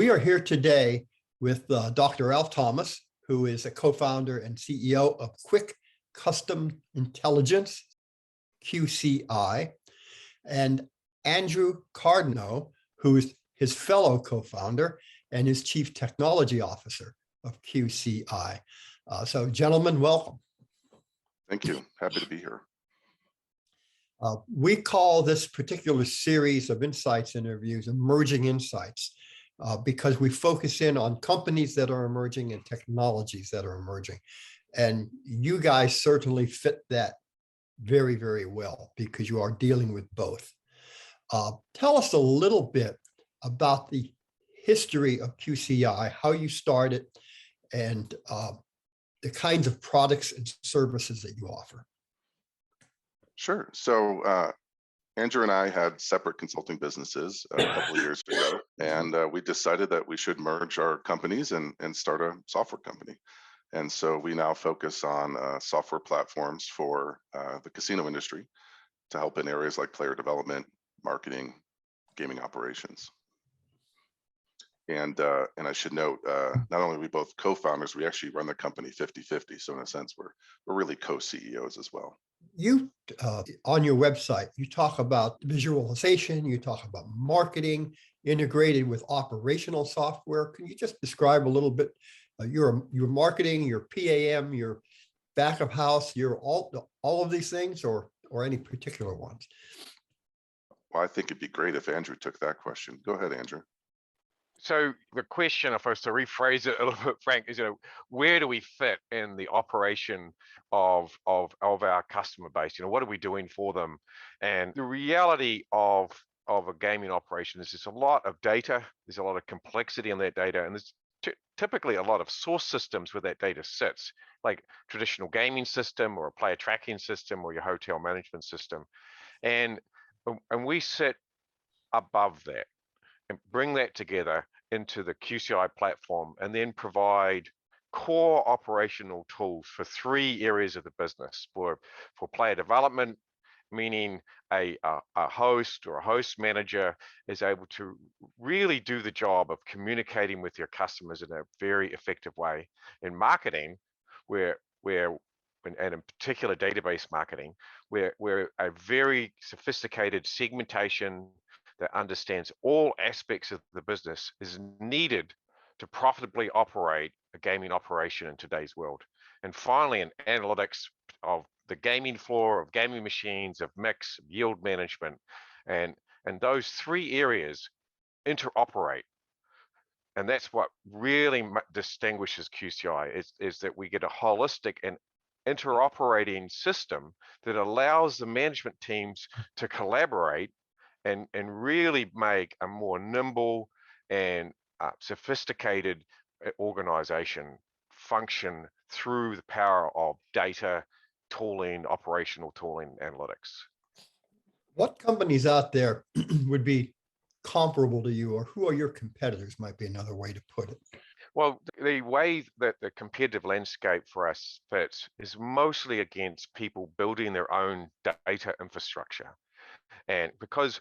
We are here today with Dr. Alf Thomas, who is a co-founder and CEO of Quick Custom Intelligence, QCI, and Andrew Cardno, who is his fellow co-founder and is Chief Technology Officer of QCI. So gentlemen, welcome. Thank you. Happy to be here. We call this particular series of insights interviews Emerging Insights because we focus in on companies that are emerging and technologies that are emerging. And you guys certainly fit that very, very well because you are dealing with both. Tell us a little bit about the history of QCI, how you started, and the kinds of products and services that you offer. Sure. So Andrew and I had separate consulting businesses a couple of years ago, and we decided that we should merge our companies and start a software company. And so we now focus on software platforms for the casino industry to help in areas like player development, marketing, gaming operations. And I should note, not only are we both co-founders, we actually run the company 50-50. So in a sense, we're really co-CEOs as well. You, on your website, you talk about visualization, you talk about marketing integrated with operational software. Can you just describe a little bit your marketing, your PAM, your back of house, your all of these things, or any particular ones? Well, I think it'd be great if Andrew took that question. Go ahead, Andrew. So the question, if I was to rephrase it a little bit, Frank, is, where do we fit in the operation of our customer base? What are we doing for them? And the reality of a gaming operation is there's a lot of data, there's a lot of complexity in that data, and there's typically a lot of source systems where that data sits, like traditional gaming system or a player tracking system or your hotel management system. And we sit above that and bring that together into the QCI platform and then provide core operational tools for three areas of the business. For player development, meaning a host or a host manager is able to really do the job of communicating with your customers in a very effective way. In marketing, and in particular database marketing, where a very sophisticated segmentation that understands all aspects of the business is needed to profitably operate a gaming operation in today's world. And finally, in analytics of the gaming floor, of gaming machines, of mix, of yield management, and those three areas interoperate. And that's what really distinguishes QCI is that we get a holistic and interoperating system that allows the management teams to collaborate and really make a more nimble and sophisticated organization function through the power of data, tooling, operational tooling, analytics. What companies out there would be comparable to you, or who are your competitors, might be another way to put it? Well, the way that the competitive landscape for us fits is mostly against people building their own data infrastructure. And because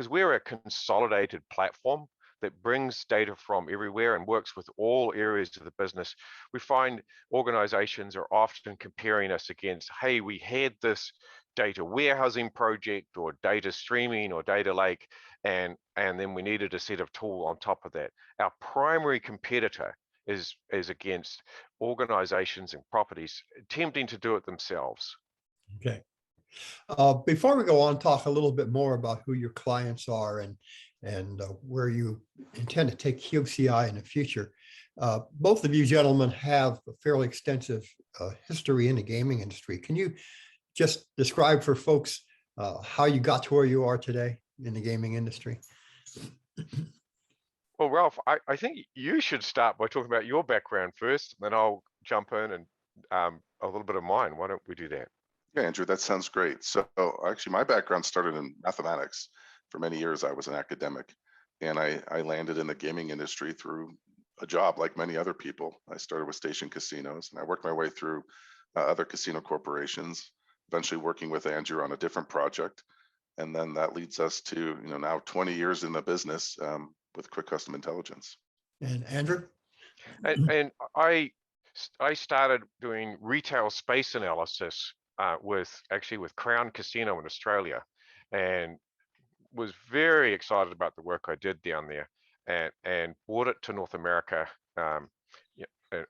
we're a consolidated platform that brings data from everywhere and works with all areas of the business, we find organizations are often comparing us against, hey, we had this data warehousing project or data streaming or data lake, and then we needed a set of tool on top of that. Our primary competitor is against organizations and properties attempting to do it themselves. Okay. Before we go on, talk a little bit more about who your clients are and where you intend to take QCI in the future. Both of you gentlemen have a fairly extensive history in the gaming industry. Can you just describe for folks how you got to where you are today in the gaming industry? Well, Ralph, I think you should start by talking about your background first, then I'll jump in and a little bit of mine. Why don't we do that? Yeah, Andrew, that sounds great. So actually, my background started in mathematics. For many years, I was an academic, and I landed in the gaming industry through a job like many other people. I started with station casinos, and I worked my way through other casino corporations, eventually working with Andrew on a different project. And then that leads us to, now 20 years in the business with Quick Custom Intelligence. And Andrew? And I started doing retail space analysis with Crown Casino in Australia, and was very excited about the work I did down there, and brought it to North America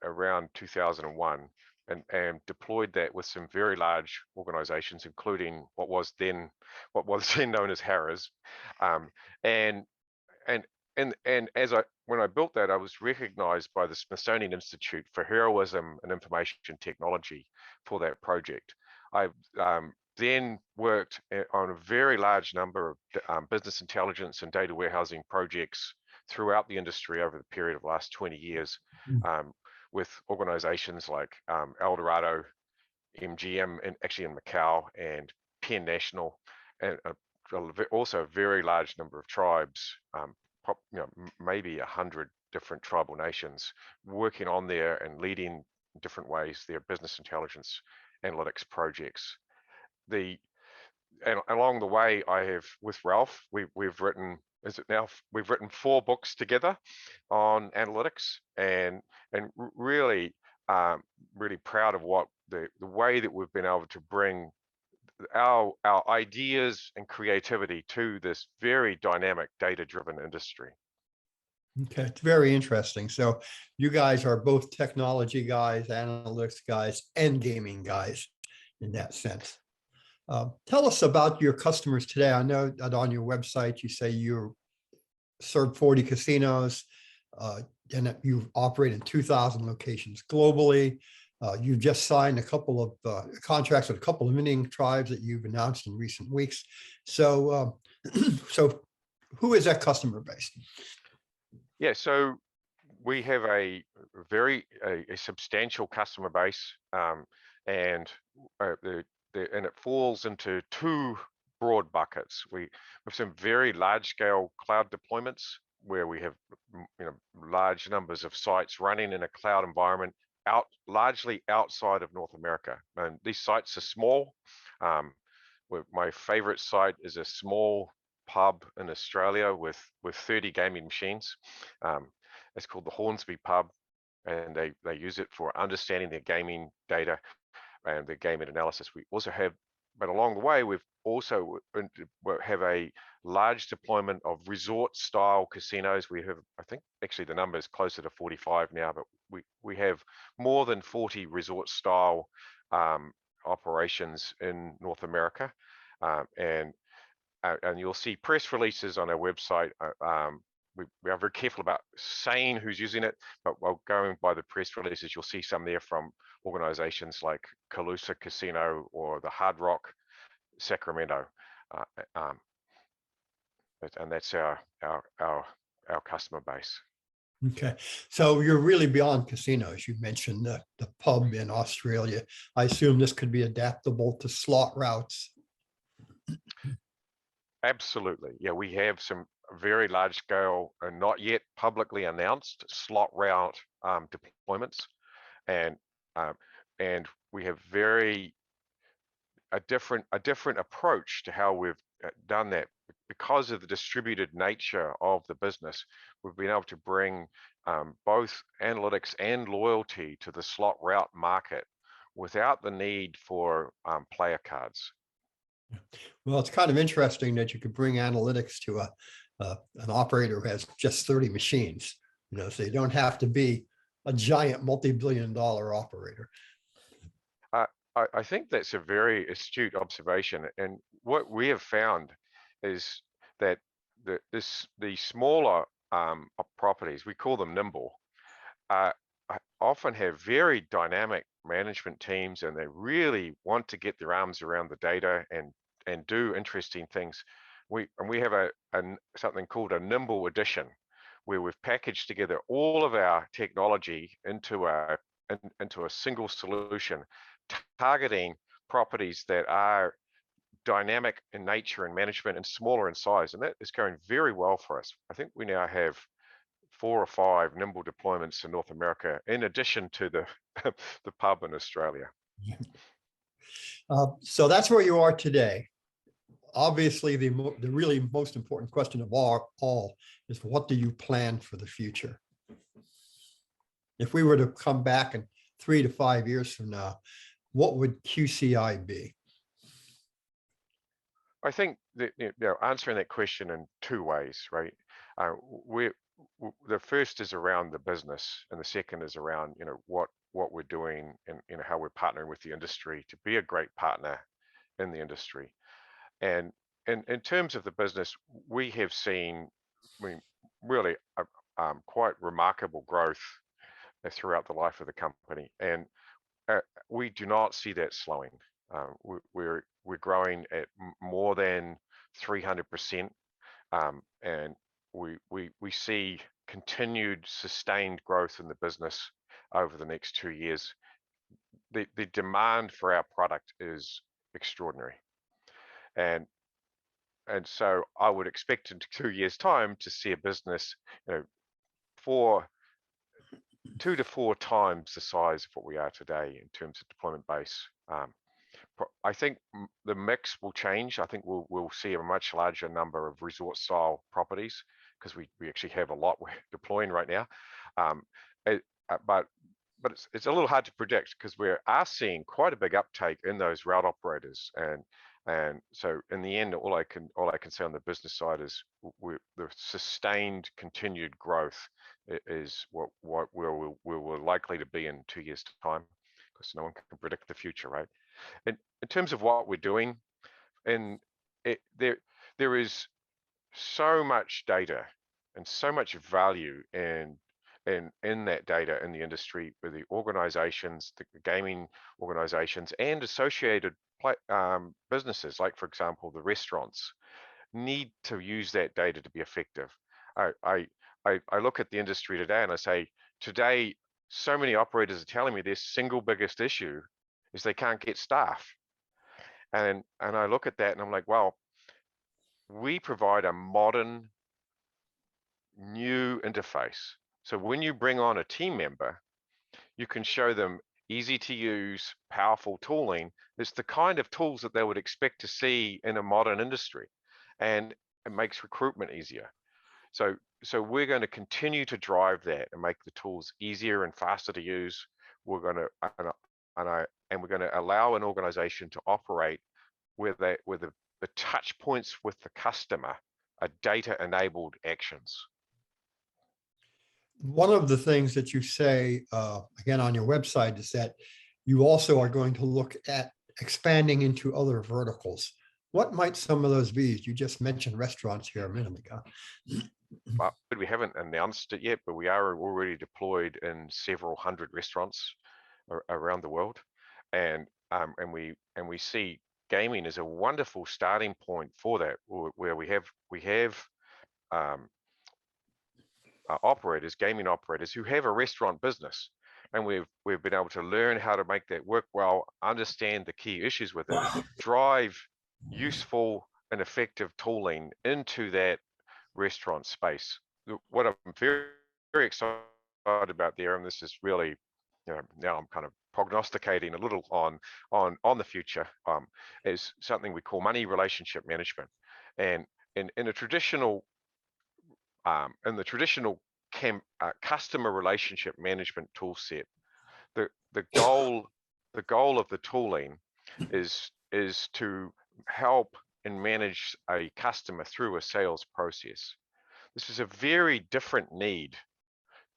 around 2001, and deployed that with some very large organizations, including what was then known as Harrah's, and and and when I built that, I was recognized by the Smithsonian Institute for heroism and information technology for that project. I then worked on a very large number of business intelligence and data warehousing projects throughout the industry over the period of the last 20 years, with organizations like Eldorado, MGM, and actually in Macau, and Penn National, and also a very large number of tribes, maybe 100 different tribal nations working on there and leading in different ways their business intelligence analytics projects. And along the way, I have, with Ralph, we've written 4 books together on analytics, and really proud of what the way that we've been able to bring our ideas and creativity to this very dynamic data-driven industry. Okay, it's very interesting. So you guys are both technology guys, analytics guys, and gaming guys in that sense. Tell us about your customers today. I know that on your website you say you serve 40 casinos, and that you operate in 2,000 locations globally. You've just signed a couple of contracts with a couple of Indian tribes that you've announced in recent weeks. So, so who is that customer base? Yeah, so we have a very substantial customer base, and it falls into 2 broad buckets. We have some very large scale cloud deployments where we have large numbers of sites running in a cloud environment largely outside of North America. And these sites are small. My favorite site is a small pub in Australia with 30 gaming machines. It's called the Hornsby Pub, and they use it for understanding their gaming data and their gaming analysis. We also have, but along the way, we've also have a large deployment of resort style casinos. We have, I think actually the number is closer to 45 now, but we have more than 40 resort style operations in North America, and you'll see press releases on our website. We are very careful about saying who's using it, but while going by the press releases, you'll see some there from organizations like Calusa Casino or the Hard Rock Sacramento, and that's our customer base. Okay, so you're really beyond casinos. You mentioned the pub in Australia. I assume this could be adaptable to slot routes. Absolutely, yeah. We have some very large scale and not yet publicly announced slot route deployments, and we have a different approach to how we've done that. Because of the distributed nature of the business, we've been able to bring both analytics and loyalty to the slot route market without the need for player cards. Well, it's kind of interesting that you could bring analytics to an operator who has just 30 machines, so you don't have to be a giant multi-billion-dollar operator. I think that's a very astute observation, and what we have found is that the smaller properties, we call them nimble, often have very dynamic management teams, and they really want to get their arms around the data and do interesting things. We have something called a nimble edition, where we've packaged together all of our technology into a single solution, targeting properties that are dynamic in nature and management and smaller in size, and that is going very well for us. I think we now have 4 or 5 nimble deployments in North America, in addition to the pub in Australia. So that's where you are today. Obviously, the really most important question of all is, what do you plan for the future? If we were to come back in 3 to 5 years from now, what would QCI be? I think that, answering that question in two ways, right? The first is around the business, and the second is around, what we're doing and how we're partnering with the industry to be a great partner in the industry. And in terms of the business, we have seen, really quite remarkable growth throughout the life of the company, and we do not see that slowing. We're growing at more than 300%, and we see continued sustained growth in the business over the next 2 years. The demand for our product is extraordinary, and so I would expect in 2 years' time to see a business, for 2 to 4 times the size of what we are today in terms of deployment base. I think the mix will change. I think we'll see a much larger number of resort style properties, because we actually have a lot we're deploying right now. But it's a little hard to predict, because we are seeing quite a big uptake in those route operators, and so in the end, all I can say on the business side is the sustained continued growth is what we're likely to be in 2 years' time, because no one can predict the future, right? In terms of what we're doing, and there is so much data and so much value in that data in the industry, with the organizations, the gaming organizations, and associated businesses, like, for example, the restaurants, need to use that data to be effective. I look at the industry today and I say, today, so many operators are telling me their single biggest issue is they can't get staff. And I look at that and I'm like, well, we provide a modern, new interface. So when you bring on a team member, you can show them easy to use, powerful tooling. It's the kind of tools that they would expect to see in a modern industry, and it makes recruitment easier. So we're going to continue to drive that and make the tools easier and faster to use. We're going to we're going to allow an organization to operate where the touch points with the customer are data-enabled actions. One of the things that you say, again, on your website, is that you also are going to look at expanding into other verticals. What might some of those be? You just mentioned restaurants here a minute ago. We haven't announced it yet, but we are already deployed in several hundred restaurants around the world, and we see gaming as a wonderful starting point for that, where we have gaming operators who have a restaurant business, and we've been able to learn how to make that work well, understand the key issues with it, drive useful and effective tooling into that restaurant space. What I'm very, very excited about there, and this is really, now I'm kind of prognosticating a little on the future, is something we call money relationship management. And in the traditional customer relationship management tool set, the goal of the tooling is to help and manage a customer through a sales process. This is a very different need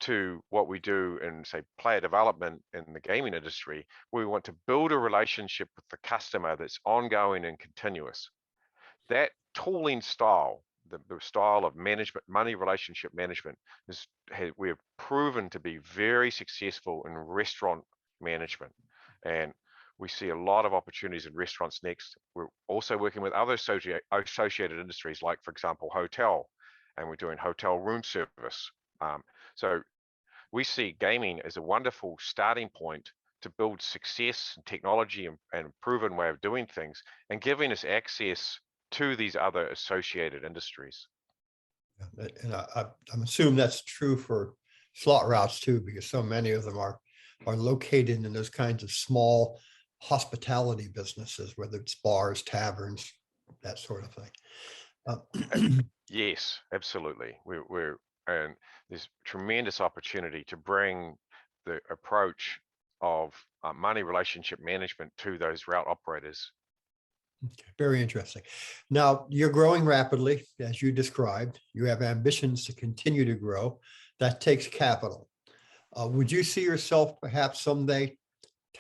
to what we do in, say, player development in the gaming industry, where we want to build a relationship with the customer that's ongoing and continuous. That tooling style, the style of management, money relationship management, we have proven to be very successful in restaurant management, and we see a lot of opportunities in restaurants next. We're also working with other associated industries, like, for example, hotel, and we're doing hotel room service. So we see gaming as a wonderful starting point to build success and technology and proven way of doing things, and giving us access to these other associated industries. And I'm assuming that's true for slot routes too, because so many of them are located in those kinds of small hospitality businesses, whether it's bars, taverns, that sort of thing. Yes, absolutely. And there's tremendous opportunity to bring the approach of money relationship management to those route operators. Okay, very interesting. Now, you're growing rapidly, as you described. You have ambitions to continue to grow. That takes capital. Would you see yourself perhaps someday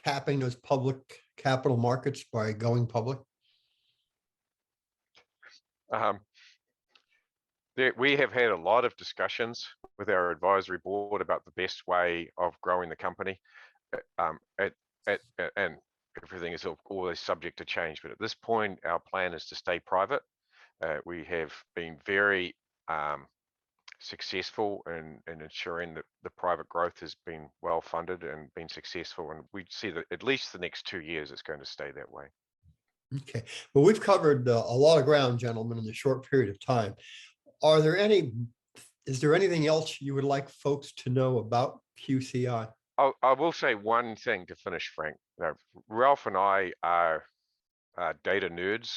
tapping those public capital markets by going public? Um, we have had a lot of discussions with our advisory board about the best way of growing the company. And everything is always subject to change. But at this point, our plan is to stay private. We have been very successful in ensuring that the private growth has been well funded and been successful. And we see that at least the next 2 years, it's going to stay that way. Okay, well, we've covered a lot of ground, gentlemen, in a short period of time. Is there anything else you would like folks to know about QCI? I will say one thing to finish, Frank. Ralph and I are data nerds.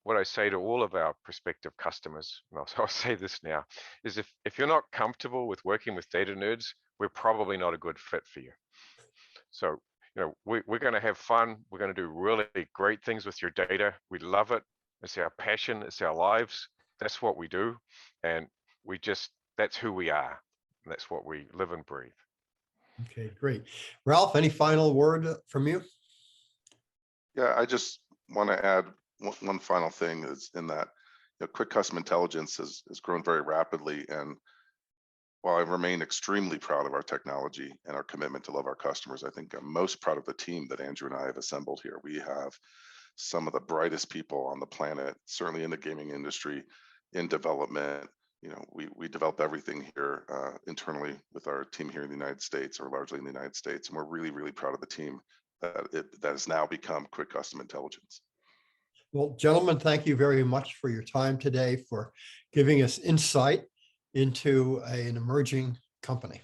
What I say to all of our prospective customers, and I'll say this now, is if you're not comfortable with working with data nerds, we're probably not a good fit for you. So, we're going to have fun. We're going to do really great things with your data. We love it. It's our passion. It's our lives. That's what we do. And that's who we are. And that's what we live and breathe. Okay, great. Ralph, any final word from you? Yeah, I just want to add one final thing is in that quick custom intelligence has grown very rapidly. And while I remain extremely proud of our technology and our commitment to love our customers, I think I'm most proud of the team that Andrew and I have assembled here. We have some of the brightest people on the planet, certainly in the gaming industry, in development. We develop everything here internally with our team here in the United States, or largely in the United States. And we're really, really proud of the team that has now become Quick Custom Intelligence. Well, gentlemen, thank you very much for your time today, for giving us insight into an emerging company.